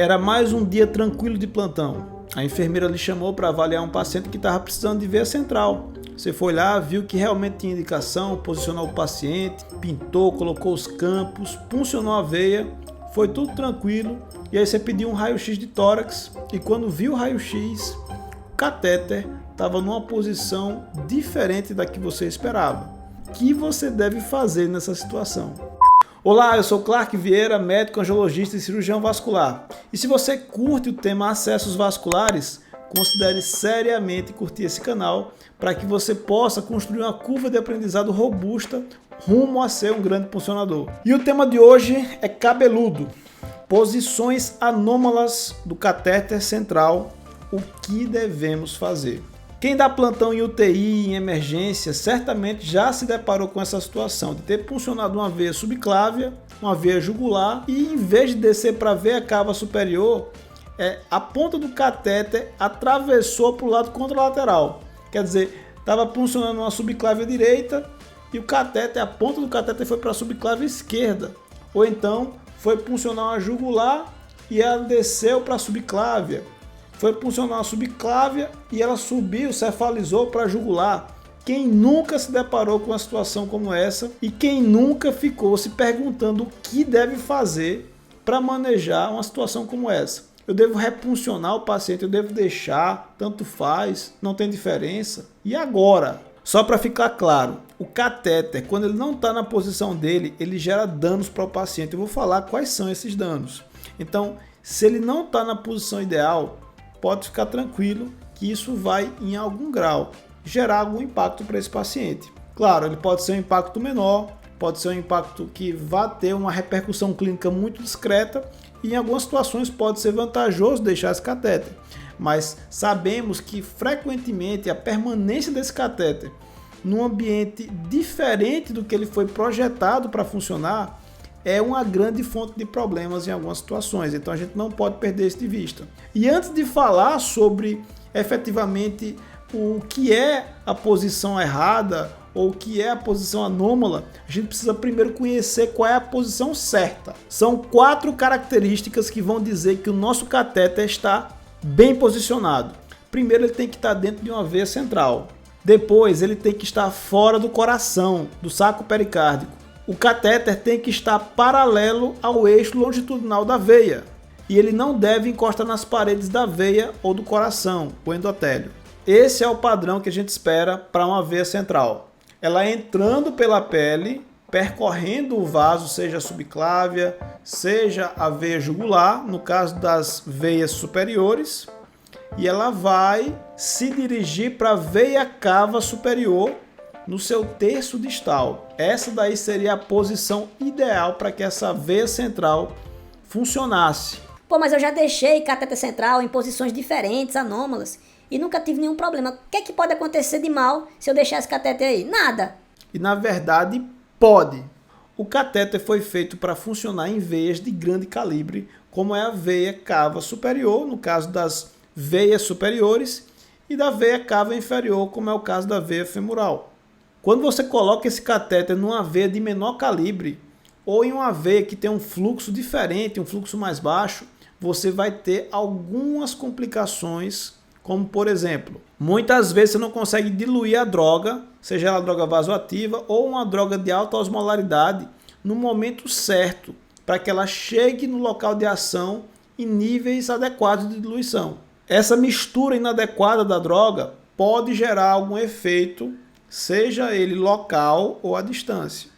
Era mais um dia tranquilo de plantão. A enfermeira lhe chamou para avaliar um paciente que estava precisando de veia central. Você foi lá, viu que realmente tinha indicação, posicionou o paciente, pintou, colocou os campos, puncionou a veia, foi tudo tranquilo. E aí você pediu um raio-x de tórax e quando viu o raio-x, o catéter estava numa posição diferente da que você esperava. O que você deve fazer nessa situação? Olá, eu sou Clark Vieira, médico angiologista e cirurgião vascular. E se você curte o tema acessos vasculares, considere seriamente curtir esse canal para que você possa construir uma curva de aprendizado robusta rumo a ser um grande funcionador. E o tema de hoje é cabeludo. Posições anômalas do catéter central, o que devemos fazer? Quem dá plantão em UTI, em emergência, certamente já se deparou com essa situação de ter puncionado uma veia subclávia, uma veia jugular e em vez de descer para a veia cava superior, a ponta do catéter atravessou para o lado contralateral. Quer dizer, estava puncionando uma subclávia direita e a ponta do catéter foi para a subclávia esquerda. Ou então foi puncionar uma jugular e ela desceu para a subclávia. Foi puncionar a subclávia e ela subiu, cefalizou para a jugular. Quem nunca se deparou com uma situação como essa e quem nunca ficou se perguntando o que deve fazer para manejar uma situação como essa? Eu devo repuncionar o paciente, eu devo deixar, tanto faz, não tem diferença. E agora? Só para ficar claro, o catéter, quando ele não está na posição dele, ele gera danos para o paciente. Eu vou falar quais são esses danos. Então, se ele não está na posição ideal, pode ficar tranquilo que isso vai, em algum grau, gerar algum impacto para esse paciente. Claro, ele pode ser um impacto menor, pode ser um impacto que vá ter uma repercussão clínica muito discreta e em algumas situações pode ser vantajoso deixar esse catéter. Mas sabemos que frequentemente a permanência desse catéter num ambiente diferente do que ele foi projetado para funcionar é uma grande fonte de problemas em algumas situações, então a gente não pode perder isso de vista. E antes de falar sobre efetivamente o que é a posição errada ou o que é a posição anômala, a gente precisa primeiro conhecer qual é a posição certa. São 4 características que vão dizer que o nosso catéter está bem posicionado. Primeiro, ele tem que estar dentro de uma veia central. Depois, ele tem que estar fora do coração, do saco pericárdico. O catéter tem que estar paralelo ao eixo longitudinal da veia e ele não deve encostar nas paredes da veia ou do coração, o endotélio. Esse é o padrão que a gente espera para uma veia central. Ela entrando pela pele, percorrendo o vaso, seja a subclávia, seja a veia jugular, no caso das veias superiores, e ela vai se dirigir para a veia cava superior, no seu terço distal. Essa daí seria a posição ideal para que essa veia central funcionasse. Pô, mas eu já deixei catéter central em posições diferentes, anômalas, e nunca tive nenhum problema. O que é que pode acontecer de mal se eu deixar esse catéter aí? Nada. E na verdade, pode. O catéter foi feito para funcionar em veias de grande calibre, como é a veia cava superior, no caso das veias superiores, e da veia cava inferior, como é o caso da veia femoral. Quando você coloca esse catéter numa veia de menor calibre ou em uma veia que tem um fluxo diferente, um fluxo mais baixo, você vai ter algumas complicações, como por exemplo, muitas vezes você não consegue diluir a droga, seja ela droga vasoativa ou uma droga de alta osmolaridade, no momento certo, para que ela chegue no local de ação em níveis adequados de diluição. Essa mistura inadequada da droga pode gerar algum efeito, seja ele local ou à distância.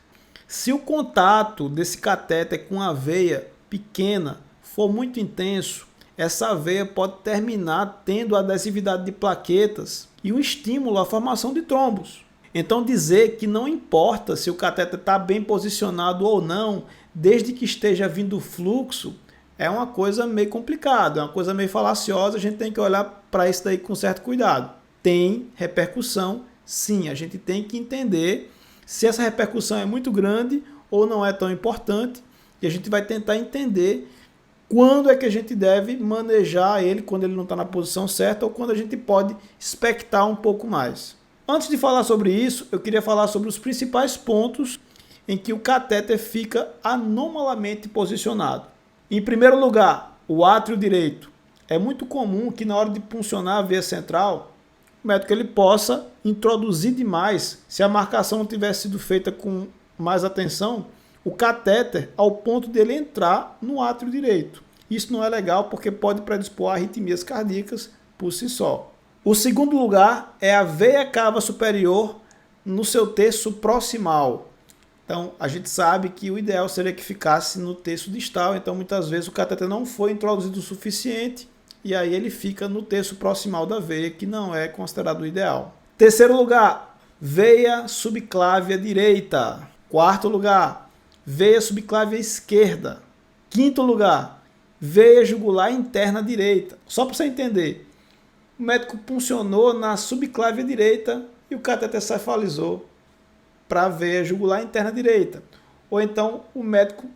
Se o contato desse catéter com a veia pequena for muito intenso, essa veia pode terminar tendo adesividade de plaquetas e um estímulo à formação de trombos. Então dizer que não importa se o catéter está bem posicionado ou não, desde que esteja vindo fluxo, é uma coisa meio complicada, é uma coisa meio falaciosa, a gente tem que olhar para isso daí com certo cuidado. Tem repercussão. Sim, a gente tem que entender se essa repercussão é muito grande ou não é tão importante e a gente vai tentar entender quando é que a gente deve manejar ele, quando ele não está na posição certa ou quando a gente pode expectar um pouco mais. Antes de falar sobre isso, eu queria falar sobre os principais pontos em que o catéter fica anomalamente posicionado. Em primeiro lugar, o átrio direito. É muito comum que na hora de puncionar a veia central, o médico ele possa introduzir demais, se a marcação não tivesse sido feita com mais atenção, o catéter ao ponto dele entrar no átrio direito. Isso não é legal porque pode predispor a arritmias cardíacas por si só. O segundo lugar é a veia cava superior no seu terço proximal. Então, a gente sabe que o ideal seria que ficasse no terço distal, então muitas vezes o catéter não foi introduzido o suficiente e aí ele fica no terço proximal da veia, que não é considerado o ideal. Terceiro lugar, veia subclávia direita. Quarto lugar, veia subclávia esquerda. Quinto lugar, veia jugular interna direita. Só para você entender, o médico puncionou na subclávia direita e o catéter cefalizou para a veia jugular interna direita. Ou então o médico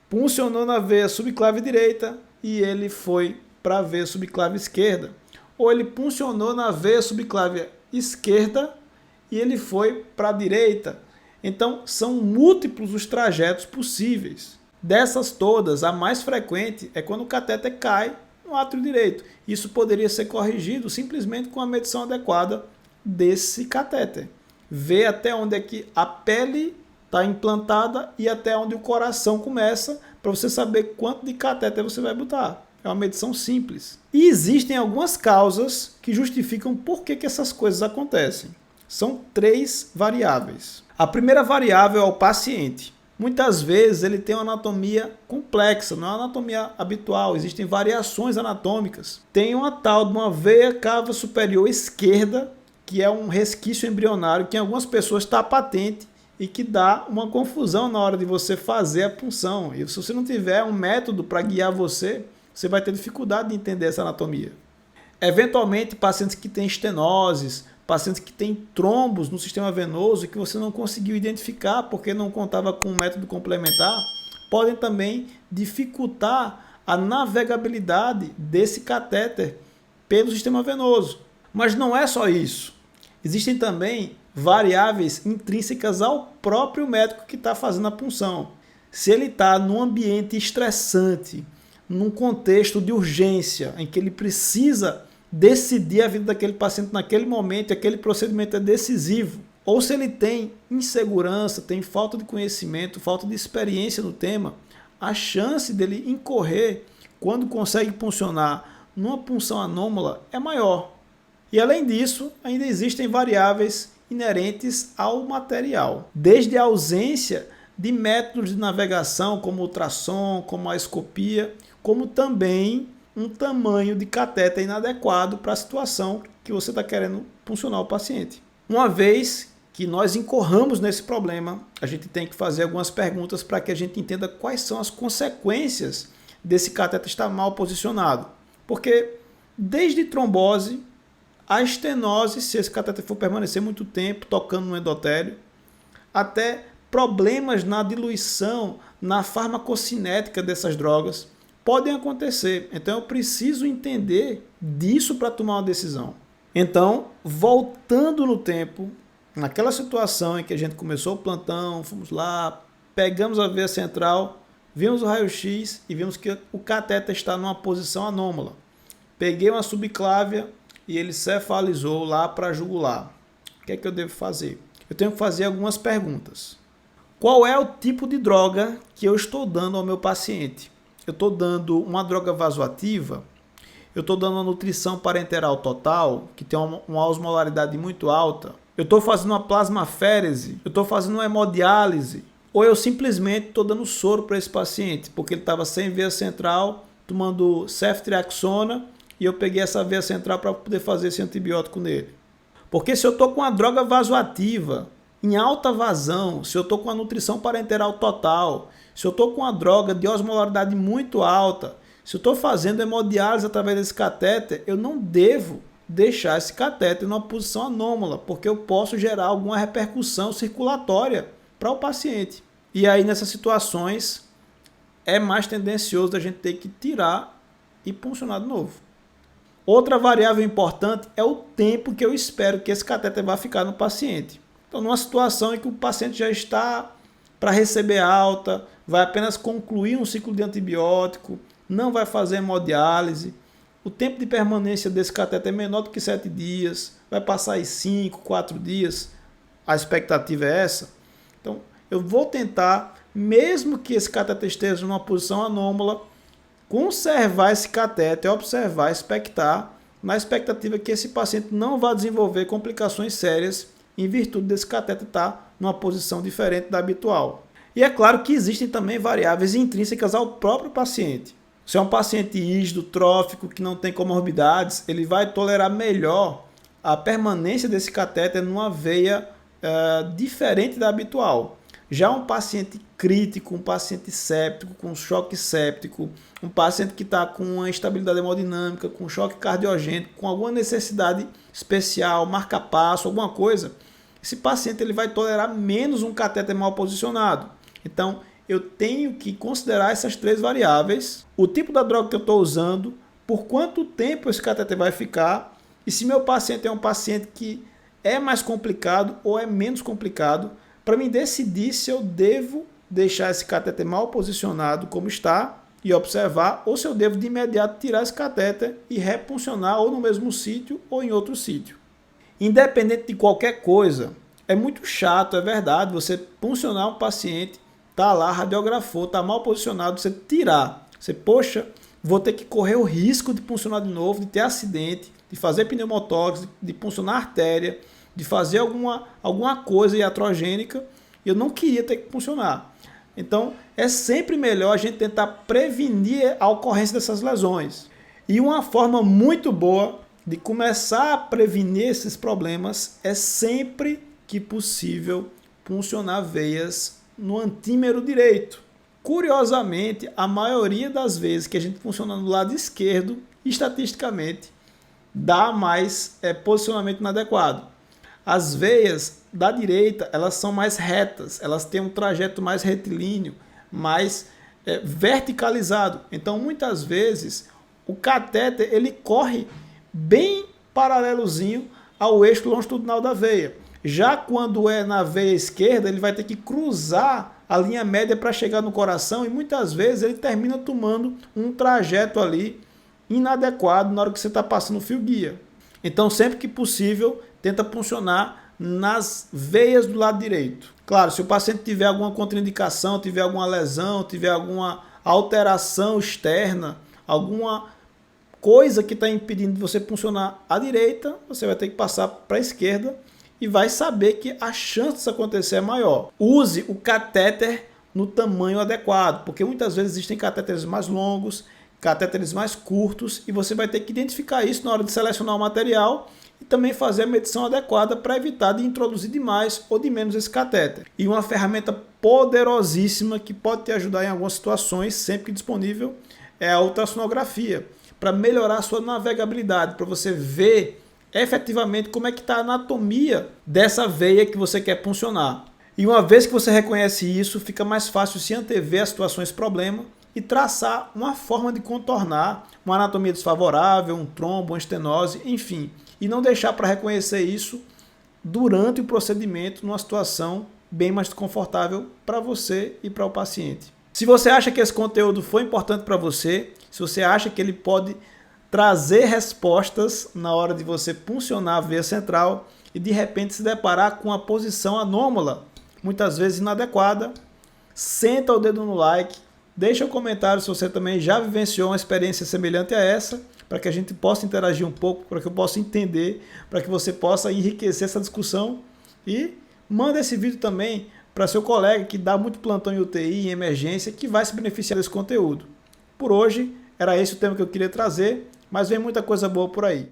puncionou na veia subclávia direita e ele foi para a veia subclávia esquerda. Ou ele puncionou na veia subclávia esquerda e ele foi para a direita. Então são múltiplos os trajetos possíveis. Dessas todas, a mais frequente é quando o catéter cai no átrio direito. Isso poderia ser corrigido simplesmente com a medição adequada desse catéter. Ver até onde é que a pele está implantada e até onde o coração começa, para você saber quanto de catéter você vai botar. É uma medição simples. E existem algumas causas que justificam por que essas coisas acontecem. São 3 variáveis. A primeira variável é o paciente. Muitas vezes ele tem uma anatomia complexa, não é uma anatomia habitual, existem variações anatômicas. Tem uma tal de uma veia cava superior esquerda, que é um resquício embrionário que em algumas pessoas está patente e que dá uma confusão na hora de você fazer a punção. E se você não tiver um método para guiar você, você vai ter dificuldade de entender essa anatomia. Eventualmente, pacientes que têm estenoses, pacientes que têm trombos no sistema venoso que você não conseguiu identificar porque não contava com um método complementar, podem também dificultar a navegabilidade desse catéter pelo sistema venoso. Mas não é só isso. Existem também variáveis intrínsecas ao próprio médico que está fazendo a punção. Se ele está num ambiente estressante, num contexto de urgência, em que ele precisa decidir a vida daquele paciente naquele momento, aquele procedimento é decisivo, ou se ele tem insegurança, tem falta de conhecimento, falta de experiência no tema, a chance dele incorrer quando consegue puncionar numa punção anômala é maior. E além disso, ainda existem variáveis inerentes ao material, desde a ausência de métodos de navegação como ultrassom, como a escopia, como também um tamanho de catéter inadequado para a situação que você está querendo puncionar o paciente. Uma vez que nós incorramos nesse problema, a gente tem que fazer algumas perguntas para que a gente entenda quais são as consequências desse catéter estar mal posicionado. Porque desde trombose, a estenose, se esse catéter for permanecer muito tempo tocando no endotélio, até problemas na diluição, na farmacocinética dessas drogas, podem acontecer. Então eu preciso entender disso para tomar uma decisão. Então, voltando no tempo, naquela situação em que a gente começou o plantão, fomos lá, pegamos a veia central, vimos o raio-x e vimos que o catéter está numa posição anômala. Peguei uma subclávia e ele cefalizou lá para a jugular. O que é que eu devo fazer? Eu tenho que fazer algumas perguntas. Qual é o tipo de droga que eu estou dando ao meu paciente? Eu estou dando uma droga vasoativa? Eu estou dando uma nutrição parenteral total, que tem uma osmolaridade muito alta? Eu estou fazendo uma plasmaférese? Eu estou fazendo uma hemodiálise? Ou eu simplesmente estou dando soro para esse paciente, porque ele estava sem veia central, tomando ceftriaxona, e eu peguei essa veia central para poder fazer esse antibiótico nele. Porque se eu estou com uma droga vasoativa em alta vazão, se eu estou com a nutrição parenteral total, se eu estou com uma droga de osmolaridade muito alta, se eu estou fazendo hemodiálise através desse catéter, eu não devo deixar esse catéter numa posição anômala, porque eu posso gerar alguma repercussão circulatória para o paciente. E aí nessas situações é mais tendencioso da gente ter que tirar e puncionar de novo. Outra variável importante é o tempo que eu espero que esse catéter vá ficar no paciente. Então, numa situação em que o paciente já está para receber alta, vai apenas concluir um ciclo de antibiótico, não vai fazer hemodiálise, o tempo de permanência desse cateter é menor do que 7 dias, vai passar aí 5, 4 dias, a expectativa é essa. Então, eu vou tentar, mesmo que esse cateter esteja numa posição anômala, conservar esse cateter, observar, expectar, na expectativa que esse paciente não vá desenvolver complicações sérias em virtude desse cateter estar numa posição diferente da habitual. E é claro que existem também variáveis intrínsecas ao próprio paciente. Se é um paciente rígido, trófico, que não tem comorbidades, ele vai tolerar melhor a permanência desse cateter numa veia diferente da habitual. Já um paciente crítico, um paciente séptico, com choque séptico, um paciente que está com uma instabilidade hemodinâmica, com choque cardiogênico, com alguma necessidade especial, marca-passo, alguma coisa, esse paciente ele vai tolerar menos um cateter mal posicionado. Então, eu tenho que considerar essas 3 variáveis: o tipo da droga que eu estou usando, por quanto tempo esse cateter vai ficar, e se meu paciente é um paciente que é mais complicado ou é menos complicado, para mim decidir se eu devo deixar esse cateter mal posicionado como está e observar, ou se eu devo de imediato tirar esse cateter e repuncionar ou no mesmo sítio ou em outro sítio. Independente de qualquer coisa, é muito chato, é verdade, você puncionar um paciente, tá lá, radiografou, tá mal posicionado, você tirar. Você, poxa, vou ter que correr o risco de puncionar de novo, de ter acidente, de fazer pneumotórax, de puncionar artéria, de fazer alguma coisa iatrogênica, e eu não queria ter que puncionar. Então, é sempre melhor a gente tentar prevenir a ocorrência dessas lesões. E uma forma muito boa de começar a prevenir esses problemas é sempre que possível puncionar veias no antímero direito. Curiosamente, a maioria das vezes que a gente funciona no lado esquerdo, estatisticamente, dá mais posicionamento inadequado. As veias da direita, elas são mais retas, elas têm um trajeto mais retilíneo, mais verticalizado. Então, muitas vezes, o catéter ele corre bem paralelozinho ao eixo longitudinal da veia. Já quando é na veia esquerda, ele vai ter que cruzar a linha média para chegar no coração e muitas vezes ele termina tomando um trajeto ali inadequado na hora que você está passando o fio guia. Então, sempre que possível, tenta puncionar nas veias do lado direito. Claro, se o paciente tiver alguma contraindicação, tiver alguma lesão, tiver alguma alteração externa, alguma coisa que está impedindo de você puncionar à direita, você vai ter que passar para a esquerda e vai saber que a chance disso acontecer é maior. Use o catéter no tamanho adequado, porque muitas vezes existem catéteres mais longos, catéteres mais curtos, e você vai ter que identificar isso na hora de selecionar o material e também fazer a medição adequada para evitar de introduzir de mais ou de menos esse catéter. E uma ferramenta poderosíssima que pode te ajudar em algumas situações, sempre que disponível, é a ultrassonografia, para melhorar a sua navegabilidade, para você ver efetivamente como é que está a anatomia dessa veia que você quer puncionar. E uma vez que você reconhece isso, fica mais fácil se antever as situações problema e traçar uma forma de contornar uma anatomia desfavorável, um trombo, uma estenose, enfim. E não deixar para reconhecer isso durante o procedimento numa situação bem mais desconfortável para você e para o paciente. Se você acha que esse conteúdo foi importante para você, se você acha que ele pode trazer respostas na hora de você puncionar a veia central e de repente se deparar com uma posição anômala, muitas vezes inadequada, senta o dedo no like, deixa um comentário se você também já vivenciou uma experiência semelhante a essa, para que a gente possa interagir um pouco, para que eu possa entender, para que você possa enriquecer essa discussão. E manda esse vídeo também para seu colega que dá muito plantão em UTI, em emergência, que vai se beneficiar desse conteúdo. Por hoje, era esse o tema que eu queria trazer, mas vem muita coisa boa por aí.